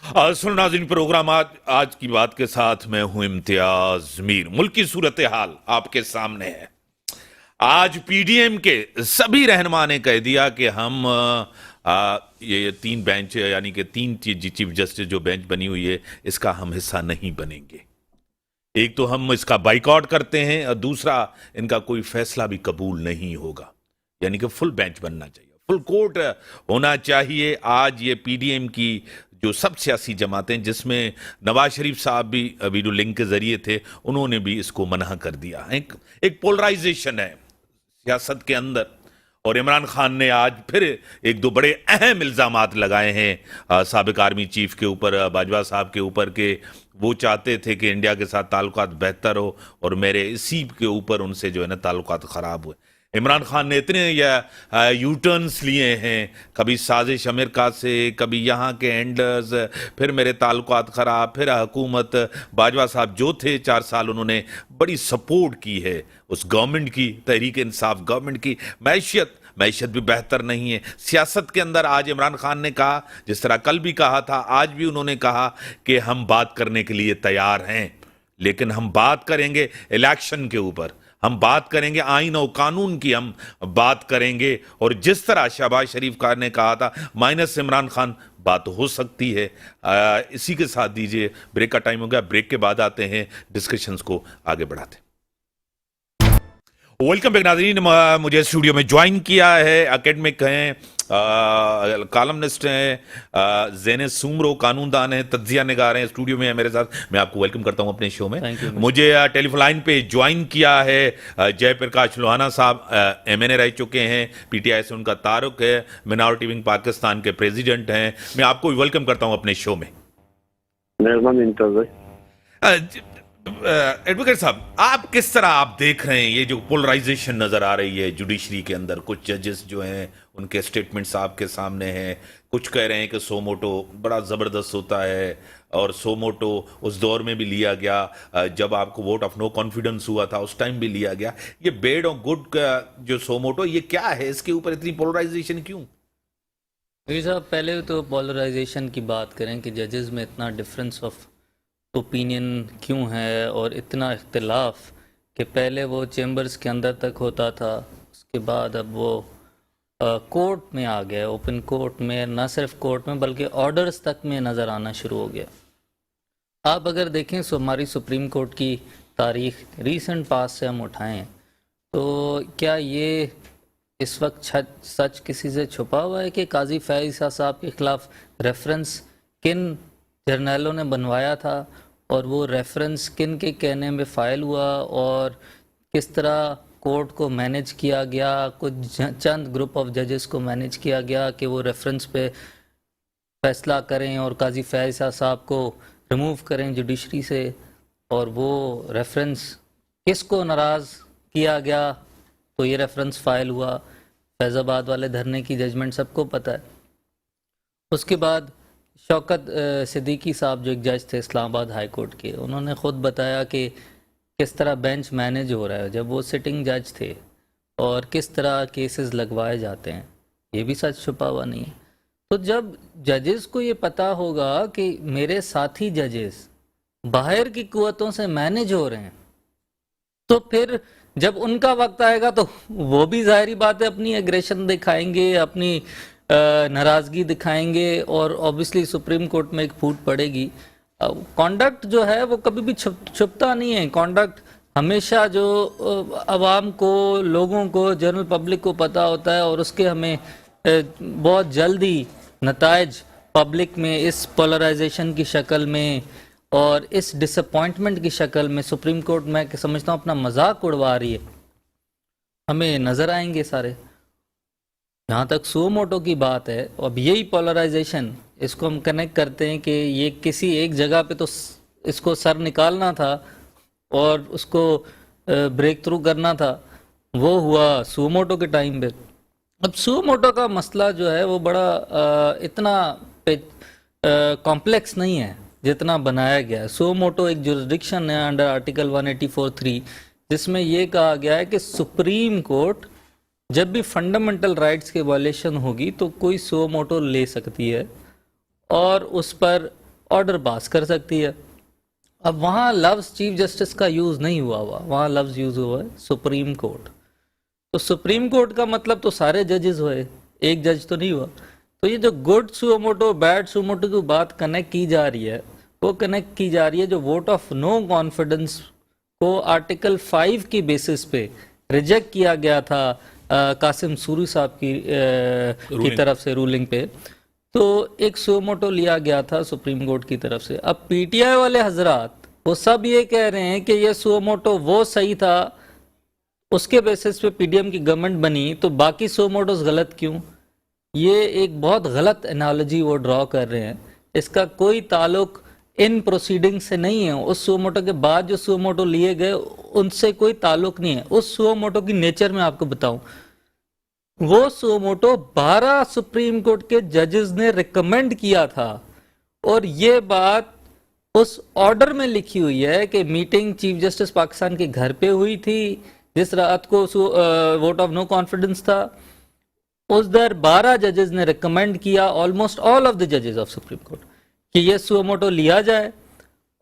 सुन नाज़रीन, प्रोग्राम आज की बात के साथ मैं हूं इम्तियाज मीर। मुल्क की सूरत हाल आपके सामने है। आज पीडीएम के सभी रहनुमा ने कह दिया कि हम ये तीन बेंच यानी कि तीन चीफ जस्टिस जो बेंच बनी हुई है इसका हम हिस्सा नहीं बनेंगे। एक तो हम इसका बाइकआउट करते हैं और दूसरा इनका कोई फैसला भी कबूल नहीं होगा। यानी कि फुल बेंच बनना चाहिए, फुल कोर्ट होना चाहिए। आज ये पीडीएम की जो सब सियासी जमातें, जिसमें नवाज शरीफ साहब भी वीडियो लिंक के जरिए थे, उन्होंने भी इसको मना कर दिया। एक पोलराइजेशन है सियासत के अंदर। और इमरान खान ने आज फिर एक दो बड़े अहम इल्ज़ामात लगाए हैं साबिक आर्मी चीफ के ऊपर, बाजवा साहब के ऊपर, के वो चाहते थे कि इंडिया के साथ ताल्लुकात बेहतर हो और मेरे इसी के ऊपर उनसे जो है ना ताल्लुकात ख़राब हुए। इमरान खान ने इतने यू टर्न्स लिए हैं, कभी साजिश अमेरिका से, कभी यहाँ के एंडर्स, फिर मेरे ताल्लुकात ख़राब, फिर हुकूमत। बाजवा साहब जो थे 4 साल, उन्होंने बड़ी सपोर्ट की है उस गवर्नमेंट की, तहरीक इंसाफ गवर्नमेंट की। मैशियत भी बेहतर नहीं है। सियासत के अंदर आज इमरान खान ने कहा, जिस तरह कल भी कहा था, आज भी उन्होंने कहा कि हम बात करने के लिए तैयार हैं, लेकिन हम बात करेंगे इलेक्शन के ऊपर, हम बात करेंगे आइन और कानून की, हम बात करेंगे। और जिस तरह शहबाज शरीफ खान ने कहा था माइनस इमरान खान, बात हो सकती है। इसी के साथ दीजिए ब्रेक का टाइम हो गया, ब्रेक के बाद आते हैं डिस्कशंस को आगे बढ़ाते हैं। वेलकम बैक नाज़रीन। मुझे स्टूडियो में ज्वाइन किया है एकेडमिक हैं, कॉलमनिस्ट हैं, ज़ेने सुमरो कानूनदान हैं, तज्जिया निगार हैं, स्टूडियो में है मेरे साथ। मैं आपको वेलकम करता हूं अपने शो में। मुझे टेलीफोन लाइन पे ज्वाइन किया है जयप्रकाश लोहाना साहब, एमएनए रह चुके हैं, पीटीआई से उनका तारुक है, मिनॉरिटी विंग पाकिस्तान के प्रेसिडेंट हैं। मैं आपको वेलकम करता हूं अपने शो में। एडवोकेट साहब, आप किस तरह आप देख रहे हैं ये जो पोलराइजेशन नजर आ रही है जुडिशरी के अंदर? कुछ जजेस जो हैं उनके स्टेटमेंट्स आपके सामने हैं। कुछ कह रहे हैं कि सोमोटो बड़ा ज़बरदस्त होता है, और सोमोटो उस दौर में भी लिया गया जब आपको वोट ऑफ नो कॉन्फिडेंस हुआ था, उस टाइम भी लिया गया। ये बेड और गुड का जो सोमोटो, ये क्या है? इसके ऊपर इतनी पोलराइजेशन क्यों? साहब, पहले तो पोलराइजेशन की बात करें कि जजेस में इतना डिफरेंस ऑफ ओपिनियन क्यों है और इतना इख्तिलाफ, कि पहले वो चेंबर्स के अंदर तक होता था, उसके बाद अब वो कोर्ट में आ गया, ओपन कोर्ट में, ना सिर्फ कोर्ट में बल्कि ऑर्डर्स तक में नज़र आना शुरू हो गया। आप अगर देखें हमारी सुप्रीम कोर्ट की तारीख रीसेंट पास से हम उठाएं, तो क्या ये इस वक्त सच किसी से छुपा हुआ है कि काजी फैज़ साहब के खिलाफ रेफरेंस किन जर्नलों ने बनवाया था और वो रेफरेंस किन के कहने में फ़ाइल हुआ, और किस तरह कोर्ट को मैनेज किया गया, कुछ चंद ग्रुप ऑफ जजेस को मैनेज किया गया कि वो रेफरेंस पे फैसला करें और काजी फैज़ साहब को रिमूव करें जुडिशरी से, और वो रेफरेंस किसको नाराज़ किया गया तो ये रेफरेंस फ़ाइल हुआ। फैज़ाबाद वाले धरने की जजमेंट सबको पता है। उसके बाद शौकत सिद्दीकी साहब जो एक जज थे इस्लामाबाद हाई कोर्ट के, उन्होंने ख़ुद बताया कि किस तरह बेंच मैनेज हो रहा है जब वो सिटिंग जज थे, और किस तरह केसेस लगवाए जाते हैं, ये भी सच छुपा हुआ नहीं है। तो जब जजेस को ये पता होगा कि मेरे साथी जजेस बाहर की कुव्वतों से मैनेज हो रहे हैं, तो फिर जब उनका वक्त आएगा तो वो भी ज़ाहिरी बात है अपनी एग्रेशन दिखाएंगे, अपनी नाराज़गी दिखाएंगे, और ऑब्वियसली सुप्रीम कोर्ट में एक फूट पड़ेगी। कॉन्डक्ट जो है वो कभी भी छुपता नहीं है। कॉन्डक्ट हमेशा जो आवाम को, लोगों को, जनरल पब्लिक को पता होता है, और उसके हमें बहुत जल्दी नताइज पब्लिक में इस पोलराइजेशन की शक्ल में और इस डिसअपॉइंटमेंट की शक्ल में सुप्रीम कोर्ट, मैं समझता हूँ, अपना मजाक उड़वा रही है, हमें नज़र आएंगे सारे। जहाँ तक सुमोटो की बात है, अब यही पोलराइजेशन, इसको हम कनेक्ट करते हैं कि ये किसी एक जगह पे तो इसको सर निकालना था और उसको ब्रेक थ्रू करना था, वो हुआ सुमोटो के टाइम पे। अब सुमोटो का मसला जो है वो बड़ा इतना कॉम्प्लेक्स नहीं है जितना बनाया गया है। सुमोटो एक जुरिस्डिक्शन है अंडर आर्टिकल 184(3), जिसमें ये कहा गया है कि सुप्रीम कोर्ट जब भी फंडामेंटल राइट्स के वायलेशन होगी तो कोई सो मोटो ले सकती है और उस पर ऑर्डर पास कर सकती है। अब वहाँ लफ्ज़ चीफ जस्टिस का यूज़ नहीं हुआ वहाँ लफ्ज़ यूज़ हुआ है सुप्रीम कोर्ट। तो सुप्रीम कोर्ट का मतलब तो सारे जजेस हुए, एक जज तो नहीं हुआ। तो ये जो गुड सुमोटो बैड सुमोटो की बात कनेक्ट की जा रही है, वो कनेक्ट की जा रही है जो वोट ऑफ नो कॉन्फिडेंस को आर्टिकल 5 की बेसिस पे रिजेक्ट किया गया था कासिम सूरी साहब की तरफ से रूलिंग पे। तो एक सुमोटो लिया गया था सुप्रीम कोर्ट की तरफ से। अब पीटीआई वाले हजरात वो सब ये कह रहे हैं कि ये सुमोटो वो सही था, उसके बेसिस पे पीडीएम की गवर्नमेंट बनी, तो बाकी सुमोटोस गलत क्यों? ये एक बहुत गलत एनालॉजी वो ड्रॉ कर रहे हैं। इसका कोई ताल्लुक इन प्रोसीडिंग से नहीं है। उस सुमोटो के बाद जो सुमोटो लिए गए उनसे कोई ताल्लुक नहीं है। उस सुमोटो की नेचर में आपको बताऊं, वो सुमोटो 12 सुप्रीम कोर्ट के जजेस ने रिकमेंड किया था, और ये बात उस ऑर्डर में लिखी हुई है कि मीटिंग चीफ जस्टिस पाकिस्तान के घर पे हुई थी जिस रात को वोट ऑफ नो कॉन्फिडेंस था। उस दर 12 जजेस ने रिकमेंड किया, ऑलमोस्ट ऑल ऑफ द जजेस ऑफ सुप्रीम कोर्ट, कि ये सुमोटो लिया जाए,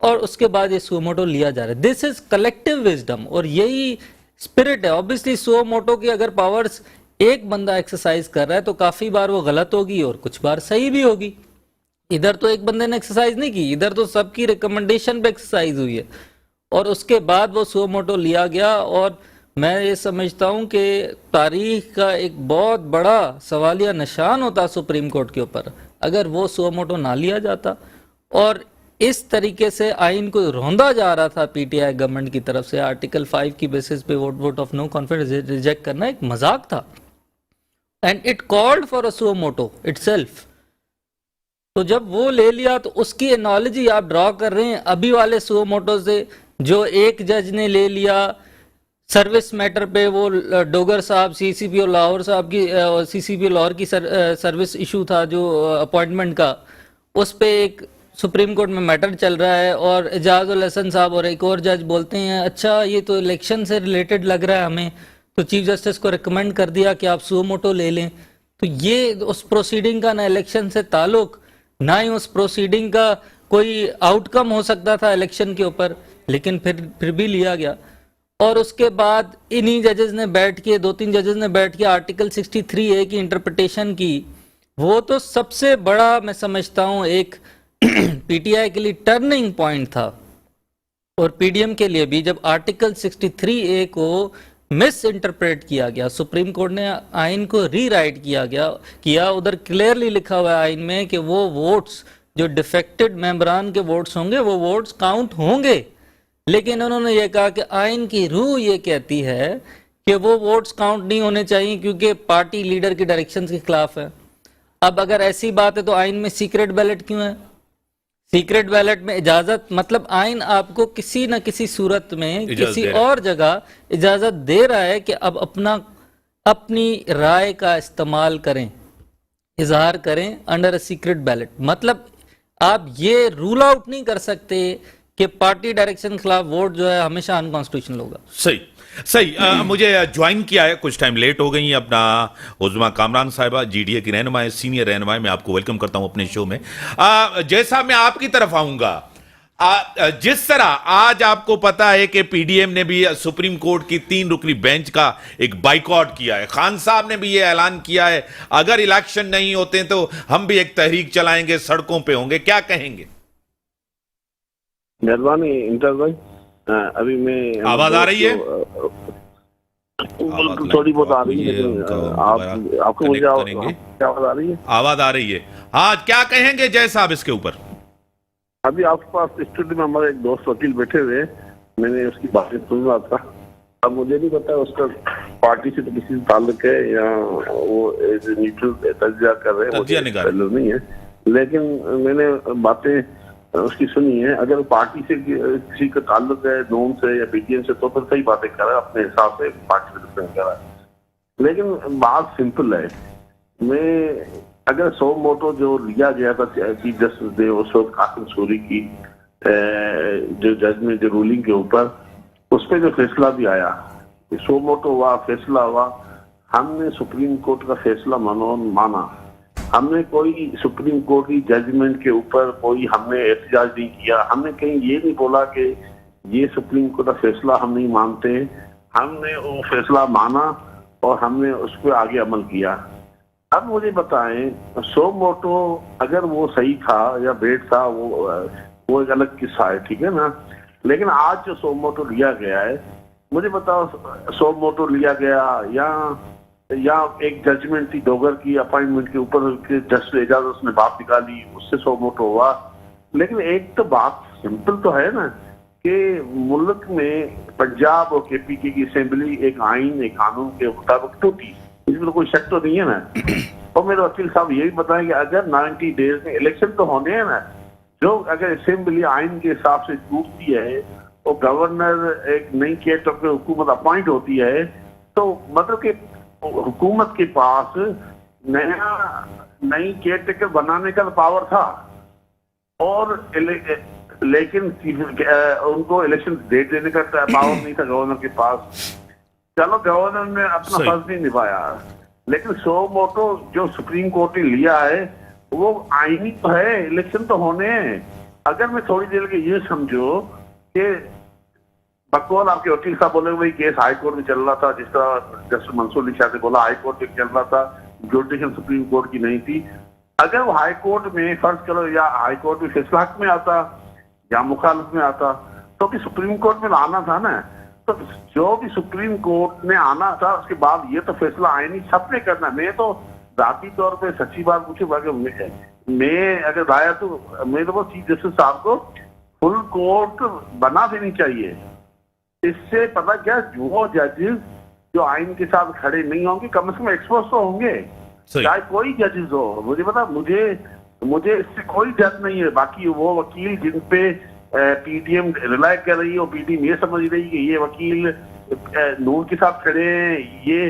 और उसके बाद ये सुमोटो लिया जा रहा है। दिस इज कलेक्टिव विजडम, और यही स्पिरिट है। ऑब्वियसली सुमोटो की अगर पावर्स एक बंदा एक्सरसाइज कर रहा है तो काफी बार वो गलत होगी और कुछ बार सही भी होगी। इधर तो एक बंदे ने एक्सरसाइज नहीं की, इधर तो सबकी रिकमेंडेशन पे एक्सरसाइज हुई है, और उसके बाद वो सुमोटो लिया गया। और मैं ये समझता हूं कि तारीख का एक बहुत बड़ा सवालिया निशान होता सुप्रीम कोर्ट के ऊपर अगर वो सुमोटो ना लिया जाता। और इस तरीके से आइन को रौंदा जा रहा था पीटीआई गवर्नमेंट की तरफ से, आर्टिकल 5 की बेसिस पे vote of no confidence reject करना एक मजाक था, and it called for a suo motu itself. तो जब वो ले लिया तो उसकी एनालॉजी आप ड्रॉ कर रहे हैं अभी वाले सुमोटो से, जो एक जज ने ले लिया सर्विस मैटर पे, वो डोगर साहब सीसीपी लाहौर साहब की सीसीपी लाहौर की सर्विस इशू था जो अपॉइंटमेंट का, उस पे एक सुप्रीम कोर्ट में मैटर चल रहा है, और एजाज उल हसन साहब और एक और जज बोलते हैं अच्छा ये तो इलेक्शन से रिलेटेड लग रहा है हमें, तो चीफ जस्टिस को रिकमेंड कर दिया कि आप सुमोटो ले लें। तो ये उस प्रोसीडिंग का ना इलेक्शन से ताल्लुक, ना ही उस प्रोसीडिंग का कोई आउटकम हो सकता था इलेक्शन के ऊपर, लेकिन फिर भी लिया गया। और उसके बाद इन्हीं जजेस ने बैठ के, 2-3 जजेस ने बैठ के आर्टिकल 63A की इंटरप्रिटेशन की। वो तो सबसे बड़ा मैं समझता हूं एक पीटीआई के लिए टर्निंग पॉइंट था, और पीडीएम के लिए भी, जब आर्टिकल 63A को मिस इंटरप्रेट किया गया, सुप्रीम कोर्ट ने आइन को रीराइट किया। उधर क्लियरली लिखा हुआ है आइन में कि वो वोट्स जो डिफेक्टेड मेंबरान के वोट्स होंगे वो वोट्स काउंट होंगे, लेकिन उन्होंने ये कहा कि आइन की रूह ये कहती है कि वो वोट्स काउंट नहीं होने चाहिए क्योंकि पार्टी लीडर की डायरेक्शन के खिलाफ है। अब अगर ऐसी बात है तो आइन में सीक्रेट बैलेट क्यों है? सीक्रेट बैलेट में इजाजत, मतलब आइन आपको किसी न किसी सूरत में किसी और जगह इजाजत दे रहा है कि अब अपनी राय का इस्तेमाल करें, इजहार करें अंडर अ सीक्रेट बैलेट। मतलब आप ये रूल आउट नहीं कर सकते कि पार्टी डायरेक्शन के खिलाफ वोट जो है हमेशा अनकॉन्स्टिट्यूशनल होगा। सही सही। मुझे ज्वाइन किया है, कुछ टाइम लेट हो गई अपना उज़्मा कामरान साहिबा, जीडीए की रहनुमा, सीनियर रहनुमा, मैं आपको वेलकम करता हूं अपने शो में। जैसा मैं आपकी तरफ आऊंगा, जिस तरह आज आपको पता है कि पीडीएम ने भी सुप्रीम कोर्ट की 3 रुकनी बेंच का एक बाइकआउट किया है, खान साहब ने भी ये ऐलान किया है अगर इलेक्शन नहीं होते तो हम भी एक तहरीक चलाएंगे, सड़कों पे होंगे, क्या कहेंगे? मेहरबानी इंटर भाई, अभी मैं आवाज आ रही है? थोड़ी बहुत आ रही है, लेकिन आपको मुझे आवाज आ रही है? आवाज आ रही है, हाँ। क्या कहेंगे जय साहब इसके ऊपर? अभी आपके पास स्टूडियो में हमारे एक दोस्त वकील बैठे हुए, मैंने उसकी बातें सुन रहा था। अब मुझे नहीं पता उसका पार्टी से तो किसी से ताल्लुक है या वो न्यूट्रल तजिया कर रहे हैं, नहीं है, लेकिन मैंने बातें उसकी सुनी है। अगर पार्टी से किसी का ताल्लुक है, नोम से या पीटीएम से, तो फिर सही बातें कर रहा है, अपने हिसाब से पार्टी से डिफरेंट कर रहा है। लेकिन बात सिंपल है, मैं अगर सुमोटो जो लिया गया था चीफ जस्टिस ने उस वक्त कासिम सूरी की जो जजमेंट, जो रूलिंग के ऊपर, उस पर जो फैसला भी आया, सुमोटो हुआ, फैसला हुआ, हमने सुप्रीम कोर्ट का फैसला माना, हमने कोई सुप्रीम कोर्ट की जजमेंट के ऊपर कोई हमने एहतजाज नहीं किया। हमने कहीं ये नहीं बोला कि ये सुप्रीम कोर्ट का फैसला हम नहीं मानते। हमने वो फैसला माना और हमने उस पर आगे अमल किया। अब मुझे बताएं, सो मोटो अगर वो सही था या बेड था, वो एक अलग किस्सा है, ठीक है ना। लेकिन आज जो सो मोटो लिया गया है, मुझे बताओ, सो मोटो लिया गया या एक जजमेंट थी डोगर की अपॉइंटमेंट के ऊपर जस्ट एजाज उसने बात निकाली, उससे सो मोटो हुआ। लेकिन एक तो बात सिंपल तो है ना कि मुल्क में पंजाब और केपीके की असेंबली एक आइन एक कानून के मुताबिक टूटी, इसमें तो कोई शक तो नहीं है ना। और मेरे वकील साहब ये भी बताएं कि अगर 90 डेज में इलेक्शन तो होने हैं ना, जो अगर असेंबली आइन के हिसाब से टूटती है और गवर्नर एक नई केयर ऑफ हुकूमत अपॉइंट होती है, तो मतलब कि हुकूमत के पास नई केयर टेकर बनाने का पावर था, और लेकिन उनको इलेक्शन डेट देने का पावर नहीं था गवर्नर के पास। चलो, गवर्नर ने अपना फर्ज नहीं निभाया, लेकिन सो मोटो जो सुप्रीम कोर्ट ने लिया है वो आईनी तो है, इलेक्शन तो होने हैं। अगर मैं थोड़ी देर के ये समझो कि बकौल आपके वकील साहब बोले भाई केस हाई कोर्ट में चल रहा था, जिस तरह जस्टिस मंसूर अली शाह ने बोला हाई कोर्ट में चल रहा था, जुडिशन सुप्रीम कोर्ट की नहीं थी। अगर वो हाई कोर्ट में फर्ज करो या हाई कोर्ट में फैसला हक में आता या मुखालफ में आता, तो भी सुप्रीम कोर्ट में आना था ना। तो जो भी सुप्रीम कोर्ट ने आना था, उसके बाद ये तो फैसला आईनी सबने करना। मैं तो जाती तौर पे सच्ची बात पूछे, मैं अगर राया तो मैं तो चीफ जस्टिस साहब को फुल कोर्ट बना देनी चाहिए। इससे पता क्या, वो जजेस जो आइन के साथ खड़े नहीं होंगे, कम से कम एक्सपोज तो होंगे, चाहे कोई जजेस हो। मुझे पता, मुझे इससे कोई डर नहीं है। बाकी वो वकील जिन पे पीडीएम रिलाय कर रही है, और पीडीएम ये समझ रही है कि ये वकील नूर के साथ खड़े हैं, ये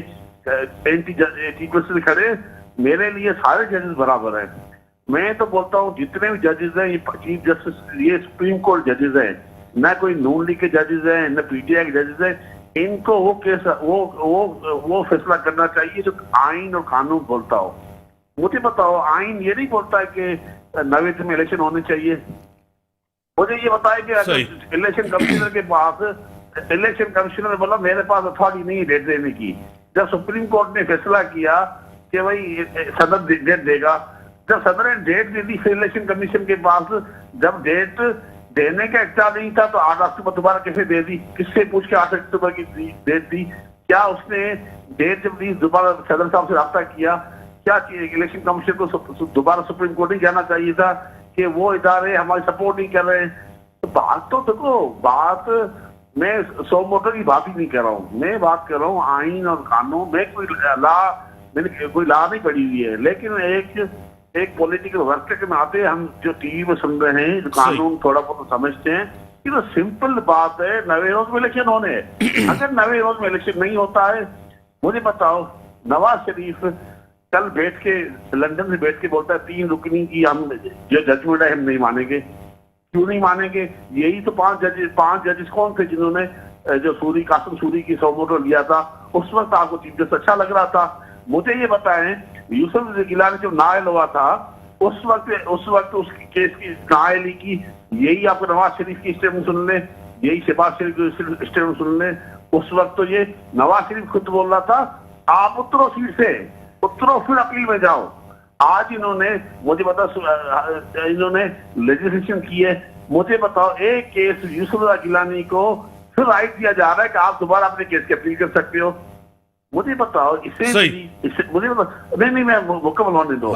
एंटी चीफ जस्टिस खड़े हैं, मेरे लिए सारे जजेस बराबर हैं। मैं तो बोलता हूँ जितने भी जजेस हैं, ये चीफ जस्टिस, ये सुप्रीम कोर्ट जजेस हैं, न कोई नून लीग के जजेस हैं, न पीटीआई के जजेस हैं। इनको वो केस वो फैसला करना चाहिए जो आइन और कानून बोलता हो। मुझे बताओ, आइन ये नहीं बोलता है कि 90 में इलेक्शन होने चाहिए। मुझे ये बताया कि अगर इलेक्शन कमिश्नर के पास, इलेक्शन कमिश्नर ने बोला मेरे पास अथॉरिटी नहीं डेट देने की। जब सुप्रीम कोर्ट ने फैसला किया कि भाई सदर डेट देगा, जब सदर ने डेट दे दी, फिर इलेक्शन कमीशन के पास जब डेट देने का इख्तियार नहीं था, तो 8 अक्टूबर दोबारा कैसे दे दी? किससे पूछ के 8 अक्टूबर की डेट दी? क्या उसने डेट जब दी दोबारा सदर साहब से रब्ता किया? क्या इलेक्शन कमीशन को दोबारा सुप्रीम कोर्ट नहीं जाना चाहिए था कि वो इदारे हमारी सपोर्ट नहीं कर रहे हैं? तो बात तो देखो, बात मैं सो मोटो की बात ही नहीं कर रहा हूँ, मैं बात कर रहा हूँ आइन और कानून। मैंने कोई लॉ नहीं पढ़ी हुई है, लेकिन एक पॉलिटिकल वर्कर के नाते हम जो टीवी में सुन रहे हैं, जो कानून थोड़ा बहुत समझते हैं, कि तो सिंपल बात है, 90 रोज में इलेक्शन होने हैं। अगर 90 रोज में इलेक्शन नहीं होता है, मुझे बताओ, नवाज शरीफ कल बैठ के लंदन से बैठ के बोलता है 3 रुकनी की हम जो जजमेंट है हम नहीं मानेंगे। क्यों नहीं मानेंगे? यही तो 5 जजेस कौन थे जिन्होंने जो कासिम सूरी की सो मोटो लिया था? उस वक्त आपको चीफ जस्टिस अच्छा लग रहा था। मुझे ये बताएं, यूसुफ गिलानी जब नायल हुआ था, उस वक्त उसकी केस की नायली की, यही आपको नवाज शरीफ की स्टेटमेंट सुन लें, यही शहबाज शरीफ की स्टेटमेंट सुन लें। उस वक्त तो ये नवाज शरीफ खुद बोल रहा था आप उतरो सीट से, उतरो फिर अपील में जाओ। आज इन्होंने मुझे बताओ, इन्होंने लेजिस्लेशन की है। मुझे बताओ, एक केस यूसुफ गिलानी को फिर राइट दिया जा रहा है कि आप दोबारा अपने केस की अपील कर सकते हो। मुझे बताओ, मुझे बताओ, नहीं मैं मुकम्मल होने दो।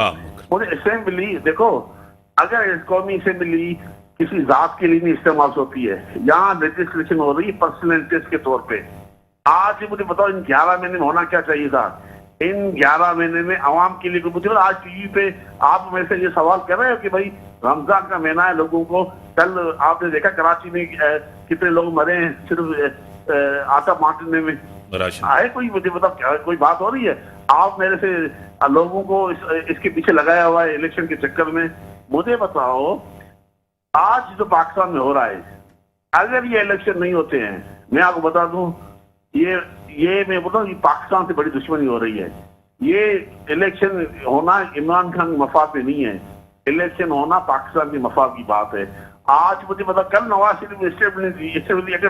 मुझे असेंबली देखो, अगर कौमी असेंबली किसी जात के लिए नहीं इस्तेमाल होती है, यहाँ लेजिस्लेशन हो रही है पर्सनल इंटरेस्ट के तौर पे। आज मुझे बताओ, इन 11 महीने में होना क्या चाहिए था? इन 11 महीने में आवाम के लिए मुझे आज टीवी पे आप मेरे से ये सवाल कर रहे हो कि भाई रमजान का महीना है, लोगों को, कल आपने देखा कराची में कितने लोग मरे हैं सिर्फ आटा बांटने में आए। कोई मुझे बताओ, कोई बात हो रही है? आप मेरे से लोगों को इसके पीछे लगाया हुआ है इलेक्शन के चक्कर में। मुझे बताओ, आज जो पाकिस्तान में हो रहा है, अगर ये इलेक्शन नहीं होते हैं, मैं आपको बता दूं, ये मैं बोलता हूँ, पाकिस्तान से बड़ी दुश्मनी हो रही है। ये इलेक्शन होना इमरान खान के मफाद में नहीं है, इलेक्शन होना पाकिस्तान के मफाद की बात है। आज मुझे पता, कल नवाज शरीफ ने स्टेटमेंट दी, अगर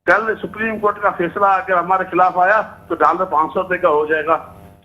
कल सुप्रीम कोर्ट का फैसला अगर हमारे खिलाफ आया तो डॉलर 500 रुपए का हो जाएगा।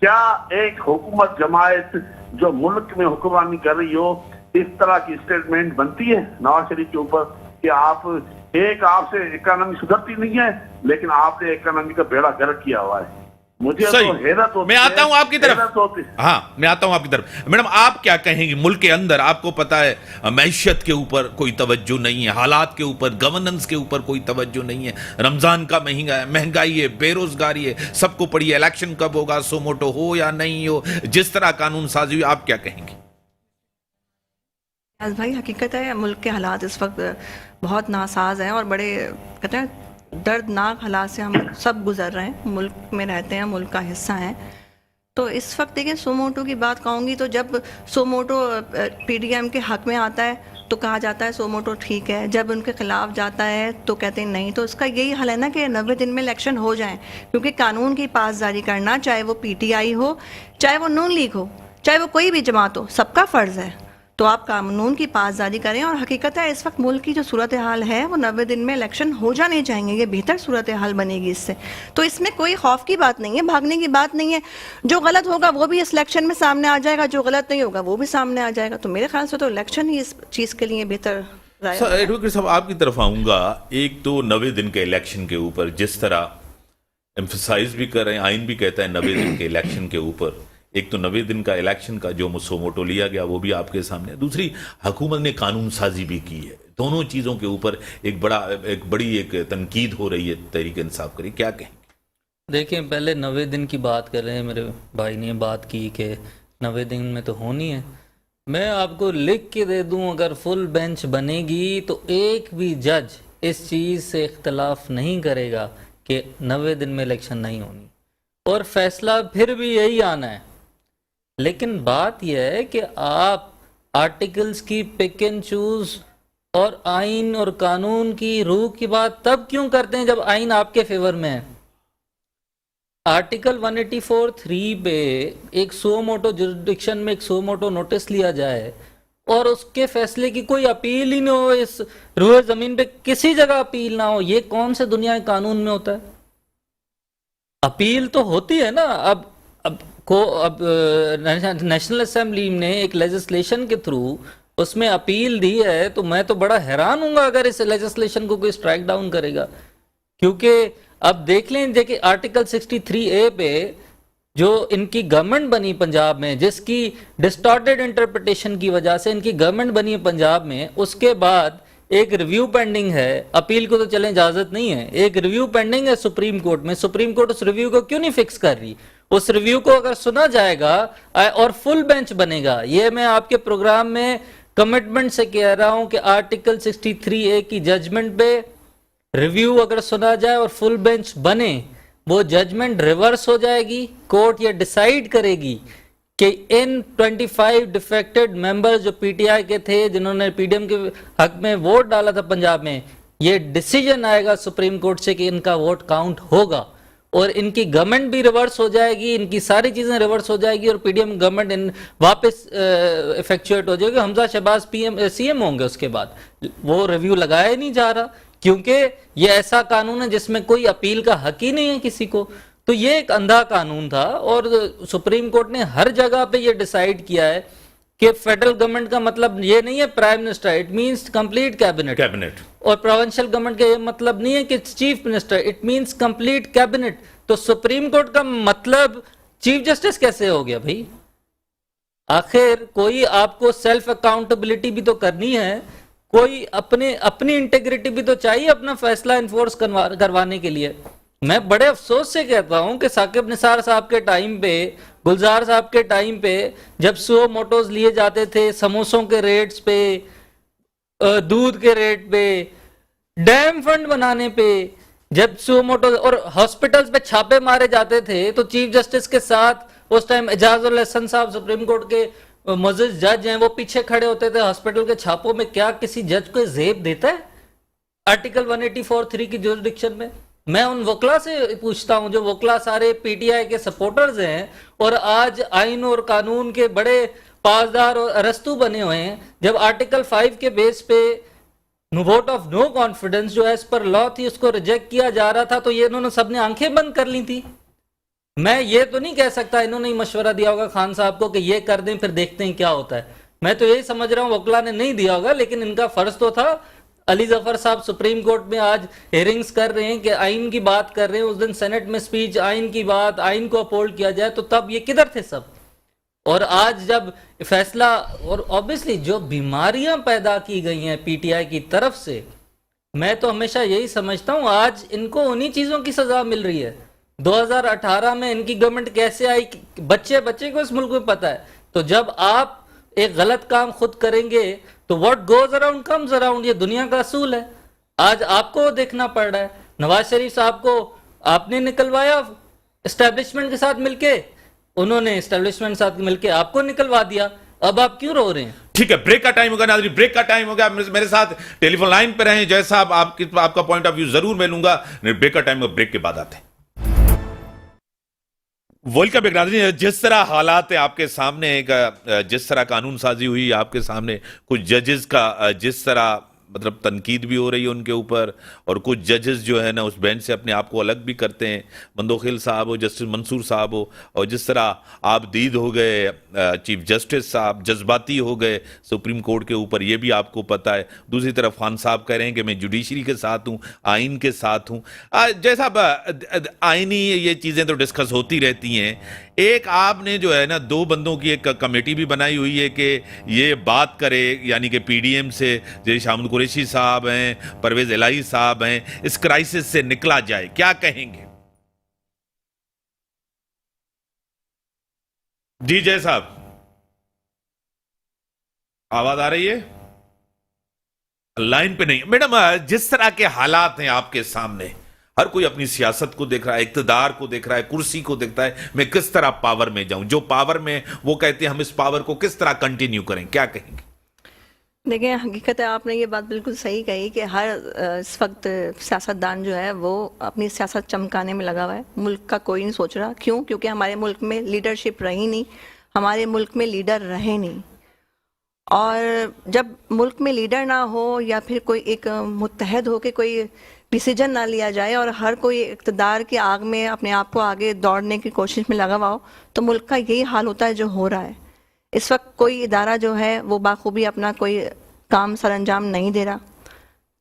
क्या एक हुकूमत जमायत जो मुल्क में हुक्मरानी कर रही हो, इस तरह की स्टेटमेंट बनती है नवाज शरीफ के ऊपर कि आपसे इकोनॉमी सुधरती नहीं है, लेकिन आपने इकोनॉमी का बेड़ा गर्क किया हुआ है। मुझे सही। तो हैरत होती मैं आता हूं आपकी हैरत तरफ। होती। हाँ, मैं आता हूं आपकी तरफ। मैडम, आप क्या कहेंगी? मुल्क के अंदर आपको पता है मैशियत के ऊपर कोई तवज्जो नहीं है, हालात के ऊपर, गवर्नेंस के ऊपर कोई तवज्जो नहीं है, रमजान का महंगाई है, बेरोजगारी है, सबको पड़ी है, इलेक्शन कब होगा, सोमोटो हो या नहीं हो, जिस तरह कानून साजी हुई, आप क्या कहेंगी? भाई, हकीकत है मुल्क के हालात इस वक्त बहुत नासाज हैं और बड़े कहते हैं दर्दनाक हालात से हम सब गुजर रहे हैं। मुल्क में रहते हैं, मुल्क का हिस्सा हैं। तो इस वक्त देखिए, सोमोटो की बात कहूँगी तो जब सोमोटो पीडीएम के हक में आता है तो कहा जाता है सोमोटो ठीक है, जब उनके खिलाफ जाता है तो कहते हैं नहीं। तो इसका यही हल है ना कि 90 दिन में इलेक्शन हो जाए, क्योंकि कानून की पासदारी करना, चाहे वो पीटीआई हो, चाहे वो नून लीग हो, चाहे वो कोई भी जमात हो, सबका फ़र्ज़ है। तो आप कानून की पासदारी करें। और हकीकत है इस वक्त मुल्क की जो सूरत हाल है वो 90 दिन में इलेक्शन हो जाने चाहिए, ये बेहतर सूरत हाल बनेगी इससे। तो इसमें कोई खौफ की बात नहीं है, भागने की बात नहीं है। जो गलत होगा वो भी इस इलेक्शन में सामने आ जाएगा, जो गलत नहीं होगा वो भी सामने आ जाएगा। तो मेरे ख्याल से तो इलेक्शन ही इस चीज़ के लिए बेहतर राय सर, है। एडवोकेट साहब, आपकी तरफ आऊंगा। एक तो 90 दिन के इलेक्शन के ऊपर जिस तरह एम्फसाइज भी कर रहे हैं, आइन भी कहता है 90 दिन के इलेक्शन के ऊपर। एक तो 90 दिन का इलेक्शन का जो सोमोटो लिया गया वो भी आपके सामने है, दूसरी हुकूमत ने कानून साजी भी की है। दोनों चीजों के ऊपर एक बड़ी तनकीद हो रही है तहरीक इंसाफ करी, क्या कहेंगे? देखिए, पहले 90 दिन की बात कर रहे हैं, मेरे भाई ने बात की कि 90 दिन में तो होनी है। मैं आपको लिख के दे दूं, अगर फुल बेंच बनेगी तो एक भी जज इस चीज़ से इख्तलाफ नहीं करेगा कि 90 दिन में इलेक्शन नहीं होनी, और फैसला फिर भी यही आना है। लेकिन बात यह है कि आप आर्टिकल्स की पिक एंड चूज और आइन और कानून की रूह की बात तब क्यों करते हैं जब आइन आपके फेवर में है। आर्टिकल 184(3) पे एक सो मोटो जुरिडिक्शन में एक सो मोटो नोटिस लिया जाए और उसके फैसले की कोई अपील ही ना हो, इस रूह जमीन पे किसी जगह अपील ना हो, ये कौन से दुनिया के कानून में होता है? अपील तो होती है ना। अब नेशनल असेंबली ने एक लेजिस्लेशन के थ्रू उसमें अपील दी है, तो मैं तो बड़ा हैरान हूंगा अगर इस लेजिस्लेशन को कोई स्ट्राइक डाउन करेगा। क्योंकि अब देख लें, देखिए आर्टिकल 63A पे जो इनकी गवर्नमेंट बनी पंजाब में, जिसकी डिस्टॉर्टेड इंटरप्रिटेशन की वजह से इनकी गवर्नमेंट बनी है पंजाब में, उसके बाद एक रिव्यू पेंडिंग है। अपील को तो चलें इजाजत नहीं है, एक रिव्यू पेंडिंग है सुप्रीम कोर्ट में। सुप्रीम कोर्ट उस रिव्यू को क्यों नहीं फिक्स कर रही? उस रिव्यू को अगर सुना जाएगा और फुल बेंच बनेगा, ये मैं आपके प्रोग्राम में कमिटमेंट से कह रहा हूं कि आर्टिकल 63A की जजमेंट पे रिव्यू अगर सुना जाए और फुल बेंच बने, वो जजमेंट रिवर्स हो जाएगी। कोर्ट ये डिसाइड करेगी कि इन 25 डिफेक्टेड मेंबर्स जो पीटीआई के थे, जिन्होंने पीडीएम के हक में वोट डाला था पंजाब में, ये डिसीजन आएगा सुप्रीम कोर्ट से कि इनका वोट काउंट होगा और इनकी गवर्नमेंट भी रिवर्स हो जाएगी, इनकी सारी चीजें रिवर्स हो जाएगी और पीडीएम गवर्नमेंट वापस इफेक्चुएट हो जाएगी। हमजा शहबाज सीएम होंगे उसके बाद। वो रिव्यू लगाया ही नहीं जा रहा क्योंकि ये ऐसा कानून है जिसमें कोई अपील का हक ही नहीं है किसी को। तो ये एक अंधा कानून था और सुप्रीम कोर्ट ने हर जगह पे ये डिसाइड किया है कि फेडरल गवर्नमेंट का मतलब ये नहीं है prime minister, it means complete cabinet. और प्रोविंशियल गवर्नमेंट का ये मतलब नहीं है कि chief minister, it means complete cabinet. तो सुप्रीम कोर्ट का मतलब चीफ जस्टिस कैसे हो गया भाई? आखिर कोई आपको सेल्फ अकाउंटेबिलिटी भी तो करनी है, कोई अपनी इंटेग्रिटी भी तो चाहिए अपना फैसला इन्फोर्स करवाने के लिए। मैं बड़े अफसोस से कहता हूं कि साकिब निसार साहब के टाइम पे, गुलजार साहब के टाइम पे, जब सो मोटोज लिए जाते थे समोसों के रेट्स पे, दूध के रेट पे, डैम फंड बनाने पे, जब सो मोटोज और हॉस्पिटल्स पे छापे मारे जाते थे, तो चीफ जस्टिस के साथ उस टाइम एजाजुल हसन साहब सुप्रीम कोर्ट के मुअज़्ज़िज़ जज हैं, वो पीछे खड़े होते थे हॉस्पिटल के छापों में। क्या किसी जज को जेब देता है आर्टिकल 184(3) की जुरिडिक्शन में? मैं उन वकला से पूछता हूं जो वकला सारे पीटीआई के सपोर्टर्स हैं और आज आइन और कानून के बड़े पासदार और अरस्तू बने हुए हैं, जब आर्टिकल 5 के बेस पे वोट ऑफ नो कॉन्फिडेंस जो एज पर लॉ थी उसको रिजेक्ट किया जा रहा था, तो ये इन्होंने सबने आंखें बंद कर ली थी। मैं ये तो नहीं कह सकता इन्होंने ही मशवरा दिया होगा खान साहब को कि ये कर दें फिर देखते हैं क्या होता है। मैं तो यही समझ रहा हूँ वकला ने नहीं दिया होगा, लेकिन इनका फर्ज तो था। अली जफर साहब सुप्रीम कोर्ट में आज हेयरिंग्स कर रहे हैं कि आइन की बात कर रहे हैं, उस दिन सेनेट में स्पीच आइन की बात, आइन को अपहोल्ड किया जाए, तो तब ये किधर थे सब? और आज जब फैसला, और ऑब्वियसली जो बीमारियां पैदा की गई हैं पीटीआई की तरफ से, मैं तो हमेशा यही समझता हूं आज इनको उन्हीं चीजों की सजा मिल रही है। 2018 में इनकी गवर्नमेंट कैसे आई, बच्चे बच्चे को इस मुल्क में पता है। तो जब आप एक गलत काम खुद करेंगे तो what goes around comes around, ये दुनिया का असूल है। आज आपको देखना पड़ रहा है। नवाज शरीफ साहब को आपने निकलवाया एस्टेब्लिशमेंट के साथ मिलके, उन्होंने एस्टेब्लिशमेंट के साथ मिलके आपको निकलवा दिया। अब आप क्यों रो रहे हैं? ठीक है, ब्रेक का टाइम होगा नाज़रीन, ब्रेक का टाइम हो गया। मेरे साथ टेलीफोन लाइन पे रहें जय साहब, आपका पॉइंट ऑफ व्यू जरूर मैं लूंगा। ब्रेक का टाइम, ब्रेक के बाद आते हैं। वेलकम बैक नाज़रीन। जिस तरह हालात है आपके सामने, जिस तरह कानून साजी हुई आपके सामने, कुछ जजेस का जिस तरह मतलब तनकीद भी हो रही है उनके ऊपर, और कुछ जजेस जो है ना उस बेंच से अपने आप को अलग भी करते हैं। मंदोखिल साहब हो, जस्टिस मंसूर साहब हो, और जिस तरह आप दीद हो गए चीफ जस्टिस साहब, जज्बाती हो गए सुप्रीम कोर्ट के ऊपर, ये भी आपको पता है। दूसरी तरफ खान साहब कह रहे हैं कि मैं जुडिशरी के साथ हूँ, आइन के साथ हूँ। जैसा आइनी ये चीज़ें तो डिस्कस होती रहती हैं। एक आपने जो है ना दो बंदों की एक कमेटी भी बनाई हुई है कि ये बात करे, यानी कि पीडीएम से जैसे शामुल कुरैशी साहब हैं, परवेज इलाही साहब हैं, इस क्राइसिस से निकला जाए। क्या कहेंगे जी जय साहब? आवाज आ रही है? लाइन पे नहीं मैडम। जिस तरह के हालात हैं आपके सामने, हर कोई अपनी सियासत को देख रहा है, इक्तदार को देख रहा है, कुर्सी को देखता है, मैं किस तरह पावर में जाऊं। जो पावर में वो कहते हैं हम इस पावर को किस तरह कंटिन्यू करें, क्या कहेंगे? देखिए, हकीकत है, आपने ये बात बिल्कुल सही कही कि हर इस वक्त सियासतदान जो है वो अपनी सियासत चमकाने में लगा हुआ है। मुल्क का कोई नहीं सोच रहा। क्यों? क्योंकि हमारे मुल्क में लीडरशिप रही नहीं, हमारे मुल्क में लीडर रहे नहीं। और जब मुल्क में लीडर ना हो या फिर कोई एक मुत्तहद हो के कोई डिसीजन ना लिया जाए और हर कोई इक़्तिदार की आग में अपने आप को आगे दौड़ने की कोशिश में लगा हुआ हो, तो मुल्क का यही हाल होता है जो हो रहा है। इस वक्त कोई इदारा जो है वो बाखूबी अपना कोई काम सरअंजाम नहीं दे रहा।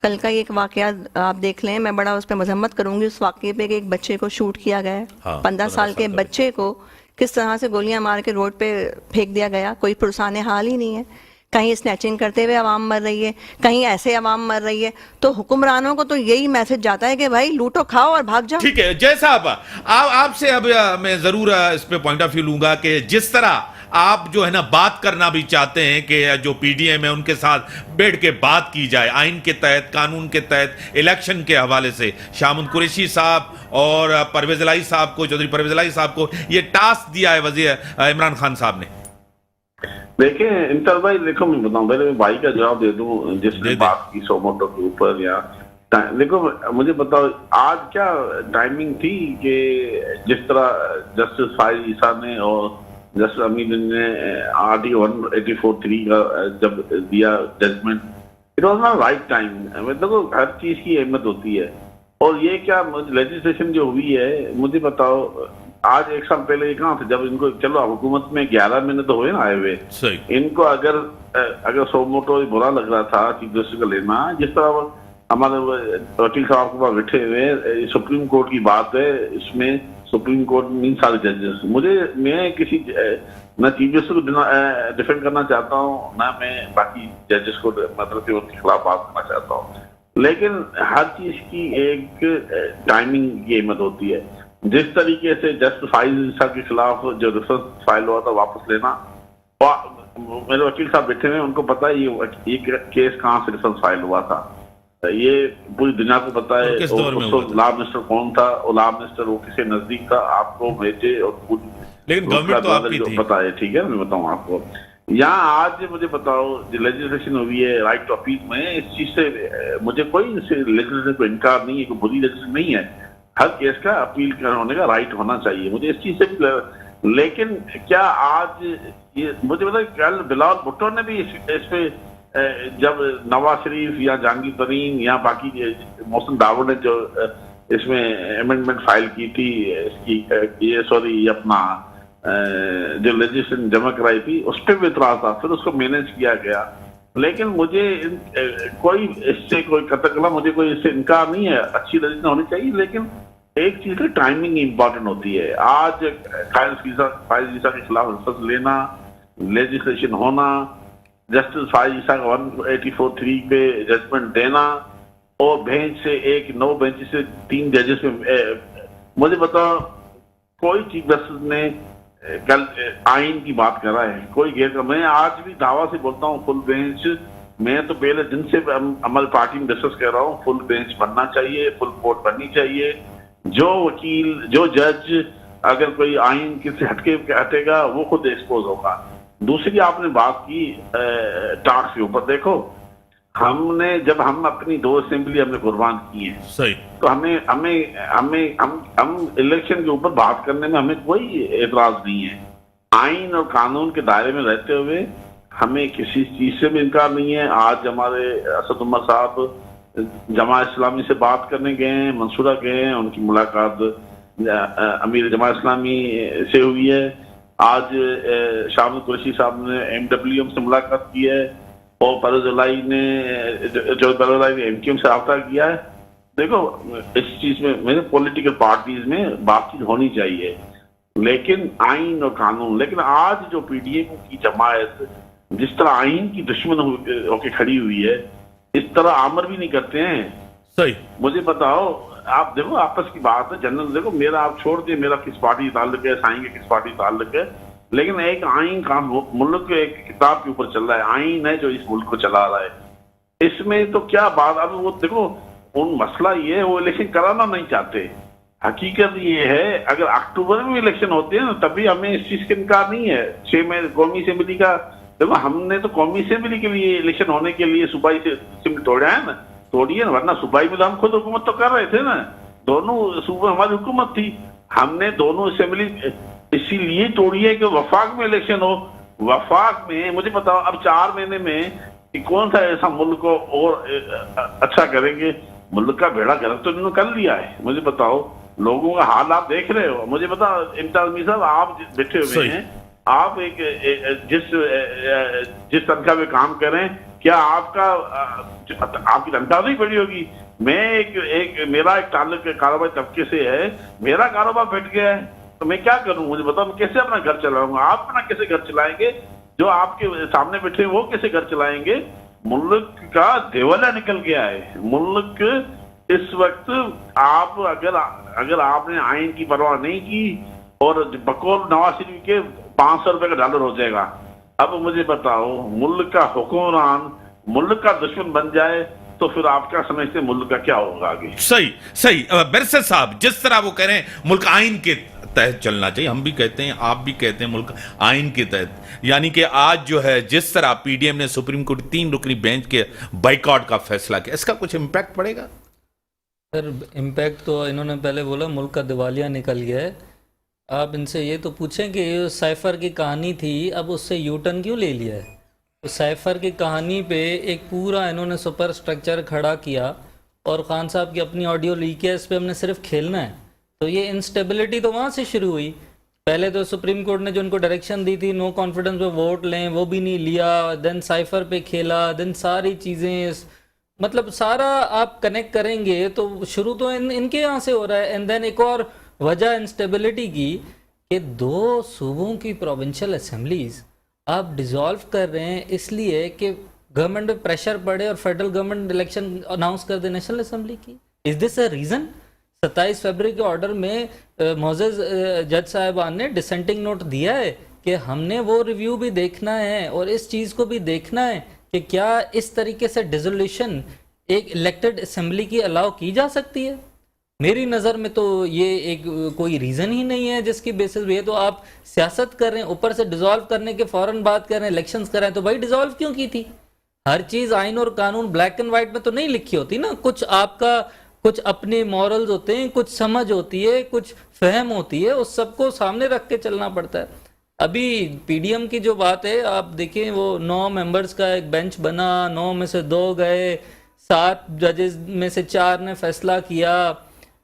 कल का एक वाकया आप देख लें, मैं बड़ा उस पर मजम्मत करूंगी उस वाकये पे कि एक बच्चे को शूट किया गया है। 15 साल के बच्चे को किस तरह से गोलियां मार के रोड पे फेंक दिया गया, कोई पुरसाने हाल ही नहीं है। कहीं स्नैचिंग करते हुए आवाम मर रही है, कहीं ऐसे आवाम मर रही है। तो हुक्मरानों को तो यही मैसेज जाता है कि भाई लूटो खाओ और भाग जाओ। ठीक है जय साहब, आपसे अब मैं जरूर इस पे पॉइंट ऑफ व्यू लूंगा कि जिस तरह आप जो है ना बात करना भी चाहते हैं कि जो पीडीएम है उनके साथ बैठ के बात की जाए, आइन के तहत, कानून के तहत, इलेक्शन के हवाले से, शामुल कुरैशी साहब और परवेज इलाही साहब को, चौधरी परवेज इलाही साहब को ये टास्क दिया है वजीर इमरान खान साहब ने। देखें इंतर भाई, देखो मैं बताऊं, पहले मैं भाई का जवाब दे दूं जिसने बात की सोमोटो के ऊपर। या देखो मुझे बताओ आज क्या टाइमिंग थी कि जिस तरह जस्टिस फाइज ईसा ने और जस्टिस अमीन ने आर्टिकल 184(3) का जब दिया judgment, it was not right time. मतलब हर चीज की अहमियत होती है। और ये क्या लेजिस्लेशन जो हुई है, मुझे बताओ आज 1 साल पहले कहाँ थे जब इनको, चलो हुकूमत में 11 महीने तो हुए ना आए हुए, इनको अगर सोमोटो बुरा लग रहा था चीफ जस्टिस का लेना, जिस तरह हमारे वकील साहब के पास बैठे हुए, सुप्रीम कोर्ट की बात है, इसमें सुप्रीम कोर्ट में सारे जजेस, मैं किसी न चीफ जस्टिस को डिफेंड करना चाहता हूँ, ना मैं बाकी जजेस को मतलब उनके खिलाफ बात करना चाहता हूँ, लेकिन हर चीज की एक टाइमिंग की अहमियत होती है। जिस तरीके से जस्टिस फाइज के खिलाफ जो रेफरेंस फाइल हुआ था वापस लेना, मेरे वकील साहब बैठे हुए, उनको पता है ये केस कहाँ से रेफरेंस फाइल हुआ था, ये पूरी दुनिया को पता है। लॉ मिनिस्टर कौन था, और लॉ मिनिस्टर वो किसी नजदीक था, आपको भेजे और पूरी, लेकिन गवर्नमेंट तो आपकी थी, पता है। ठीक है, मैं बताऊँ आपको, यहाँ आज मुझे बताओ जो लेजिस्लेशन हुई है राइट टू अपील में, इस चीज से मुझे कोई लेजिस्लेशन को इनकार नहीं है, कोई बुरी लेजिस्लेशन नहीं है, हर केस का अपील होने का राइट होना चाहिए, मुझे इस चीज से भी। लेकिन क्या आज ये मुझे पता है, कल बिलावल भुट्टो ने भी इस पे जब नवाज शरीफ या जहांगीर तरीन या बाकी मोहसिन दावड़ ने जो इसमें अमेंडमेंट फाइल की थी इसकी ये अपना जो लेजिस्लेशन जमा कराई थी, उस पर भी इतराज था, फिर उसको मैनेज किया गया। लेकिन मुझे कोई इससे कोई कतकला, मुझे कोई इससे इनकार नहीं है, अच्छी लेजिस्लेशन होनी चाहिए, लेकिन एक चीज है टाइमिंग इंपॉर्टेंट होती है। आज फाइज ईसा के खिलाफ रिसर्च लेना, लेजिस्लेशन होना, जस्टिस फाइज ईसा का 184(3) पे जजमेंट देना और बेंच से 9 बेंच से 3 जजेस में, मुझे बताओ कोई चीफ जस्टिस ने कल आइन की बात कर रहा है, कोई गैर। मैं आज भी दावा से बोलता हूँ फुल बेंच, मैं तो पहले दिन से हमारी पार्टी में डिस्कस कर रहा हूँ, फुल बेंच बनना चाहिए, फुल कोर्ट बननी चाहिए। जो वकील, जो जज अगर कोई आइन किसी हटेगा वो खुद एक्सपोज होगा। दूसरी आपने बात की टैक्स के ऊपर, देखो हमने जब हम अपनी 2 असेंबली हमने कुर्बान की है, सही, तो हम इलेक्शन के ऊपर बात करने में हमें कोई एतराज नहीं है। आइन और कानून के दायरे में रहते हुए हमें किसी चीज से भी इनकार नहीं है। आज हमारे असद उमर साहब जमा इस्लामी से बात करने गए हैं, मंसूरा गए हैं, उनकी मुलाकात अमीर जमा इस्लामी से हुई है। आज शाह कुरैशी साहब ने MWM से मुलाकात की है और परवेज़ ने MQM से रब्ता किया है। देखो इस चीज में मेरे पॉलिटिकल पार्टीज में बातचीत होनी चाहिए, लेकिन आइन और कानून। लेकिन आज जो PDM की जमायत जिस तरह आइन की दुश्मन होके खड़ी हुई है, इस तरह आमर भी नहीं करते हैं। सही, मुझे बताओ, आप देखो आपस की बात है, जनरल देखो मेरा आप छोड़ दिए, मेरा किस पार्टी से ताल्लुक है, साईं के किस पार्टी से ताल्लुक है, लेकिन एक आइन का मुल्क के एक किताब के ऊपर चल रहा है, आइन है जो इस मुल्क को चला रहा है। इसमें तो क्या बात, अब वो देखो उन मसला ये है, वो इलेक्शन कराना नहीं चाहते। हकीकत ये है अगर अक्टूबर में इलेक्शन होते हैं ना, तभी हमें इस चीज का इनकार नहीं है। 6 मई कौमी असेंबली का, देखो हमने तो कौमी असेंबली के लिए इलेक्शन होने के लिए सूबाई से असेंबली तोड़ा है ना, तोड़िए ना, वरना सूबाई में तो हम खुद हुकूमत तो कर रहे थे ना, दोनों सूबे हमारी हुकूमत थी। हमने दोनों असेंबली इसीलिए तोड़ी है कि वफाक में इलेक्शन हो। वफाक में मुझे बताओ अब 4 महीने में कौन सा ऐसा मुल्क को और अच्छा करेंगे। मुल्क का बेड़ा गर्क तो इन्होंने कर लिया है। मुझे बताओ लोगों का हाल आप देख रहे हो। मुझे बताओ इम्तियाज मीर साहब, आप बैठे हुए हैं, आप जिस तनख्वाह में काम करें, क्या आपकी तनख्वाह नहीं बढ़ी होगी? मैं मेरा एक ताल्लुक कारोबारी तबके से है, मेरा कारोबार बैठ गया है, तो मैं क्या करूं? मुझे बताओ मैं कैसे अपना घर चलाऊंगा? आप अपना कैसे घर चलाएंगे? जो आपके सामने बैठे वो कैसे घर चलाएंगे? मुल्क का देवाला निकल गया है। मुल्क इस वक्त आप अगर आपने आइन की परवाह नहीं की और बकौल नवाज शरीफ के 500 रुपए का डॉलर हो जाएगा। अब मुझे बताओ मुल्क का हुक्मरान मुल्क का दुश्मन बन जाए तो फिर आप क्या समझते हैं मुल्क का क्या होगा आगे? सही सही। बैरिस्टर साहब, जिस तरह वो कह रहे हैं मुल्क आइन के तहत चलना चाहिए, हम भी कहते हैं, आप भी कहते हैं मुल्क आइन के तहत, यानी कि आज जो है जिस तरह पीडीएम ने सुप्रीम कोर्ट 3 रुकनी बेंच के बाइकआउट का फैसला किया, इसका कुछ इम्पैक्ट पड़ेगा? सर इम्पैक्ट तो इन्होंने पहले बोला मुल्क का दिवालिया निकल गया है। आप इनसे ये तो पूछें कि ये साइफर की कहानी थी, अब उससे यूटर्न क्यों ले लिया है? तो साइफर की कहानी पे एक पूरा इन्होंने सुपर स्ट्रक्चर खड़ा किया और खान साहब की अपनी ऑडियो लीक है, इस पर हमने सिर्फ खेलना है। तो ये इंस्टेबिलिटी तो वहाँ से शुरू हुई। पहले तो सुप्रीम कोर्ट ने जो उनको डायरेक्शन दी थी नो कॉन्फिडेंस पे वोट लें, वो भी नहीं लिया, देन साइफर पे खेला, देन सारी चीज़ें, मतलब सारा आप कनेक्ट करेंगे तो शुरू तो इनके यहाँ से हो रहा है। एंड देन एक और वजह इंस्टेबिलिटी की कि 2 सूबों की प्रोविंशियल असेंबलीज आप डिसॉल्व कर रहे हैं इसलिए कि गवर्नमेंट पे प्रेशर पड़े और फेडरल गवर्नमेंट इलेक्शन अनाउंस कर दे नेशनल असेंबली की। Is this a reason? 27 फरवरी के ऑर्डर में मोजेज जज साहिबान ने डिसेंटिंग नोट दिया है कि हमने वो रिव्यू भी देखना है और इस चीज़ को भी देखना है कि क्या इस तरीके से डिसोल्यूशन एक इलेक्टेड असेंबली की अलाउ की जा सकती है। मेरी नज़र में तो ये एक कोई रीज़न ही नहीं है जिसकी बेसिस पे तो आप सियासत कर रहे हैं, ऊपर से डिसॉल्व करने के फौरन बात कर रहे हैं, इलेक्शंस कर रहे हैं, तो भाई डिसॉल्व क्यों की थी? हर चीज़ आइन और कानून ब्लैक एंड वाइट में तो नहीं लिखी होती ना, कुछ आपका कुछ अपने मॉरल्स होते हैं, कुछ समझ होती है, कुछ फहम होती है, उस सबको सामने रख के चलना पड़ता है। अभी पीडीएम की जो बात है, आप देखें वो 9 मेंबर्स का एक बेंच बना, 9 में से 2 गए, 7 जजेस में से 4 ने फैसला किया।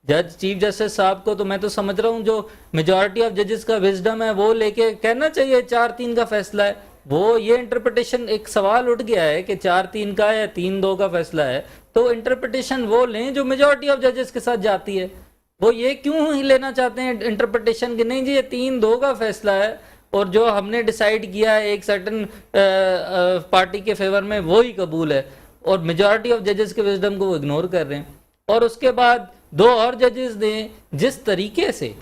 चीफ जस्टिस साहब को तो मैं तो समझ रहा हूँ जो मेजॉरिटी ऑफ जजेस का विजडम है वो लेके कहना चाहिए 4-3 का फैसला है। वो ये इंटरप्रिटेशन, एक सवाल उठ गया है कि 4-3 का है, 3-2 का फैसला है, तो इंटरप्रिटेशन वो लें जो मेजॉरिटी ऑफ जजेस के साथ जाती है। वो ये क्यों ही लेना चाहते हैं इंटरप्रिटेशन कि नहीं जी ये 3-2 का फैसला है और जो हमने डिसाइड किया है एक सर्टन पार्टी के फेवर में वो ही कबूल है, और मेजॉरिटी ऑफ जजेस के विजडम को वो इग्नोर कर रहे हैं। और उसके बाद 2 और जजेस ने जिस तरीके से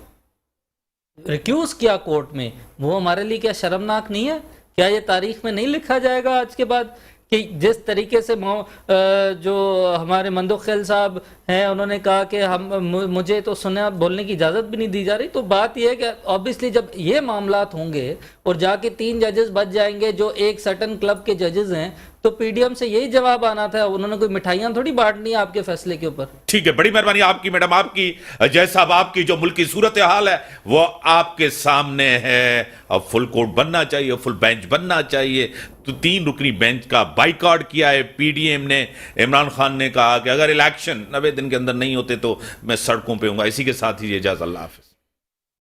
रिक्यूज किया कोर्ट में, वो हमारे लिए क्या शर्मनाक नहीं है? क्या ये तारीख में नहीं लिखा जाएगा आज के बाद कि जिस तरीके से जो हमारे मंदोखेल साहब हैं उन्होंने कहा कि मुझे तो सुनने बोलने की इजाज़त भी नहीं दी जा रही। तो बात यह है कि ऑब्वियसली जब ये मामलात होंगे और जाके 3 जजेस बच जाएंगे जो एक सर्टन क्लब के जजेस हैं, तो पीडीएम से यही जवाब आना था, उन्होंने कोई मिठाइयां थोड़ी बांटनी है आपके फैसले के ऊपर। ठीक है, बड़ी मेहरबानी आपकी मैडम, आपकी जय साहब, आपकी जो मुल्क की सूरत हाल है वो आपके सामने है। अब फुल कोर्ट बनना चाहिए, फुल बेंच बनना चाहिए। तो 3 रुकनी बेंच का बाइकआउट किया है पीडीएम ने। इमरान खान ने कहा कि अगर इलेक्शन 90 दिन के अंदर नहीं होते तो मैं सड़कों पे हूंगा। इसी के साथ ही इजाज़त, अल्लाह हाफिज।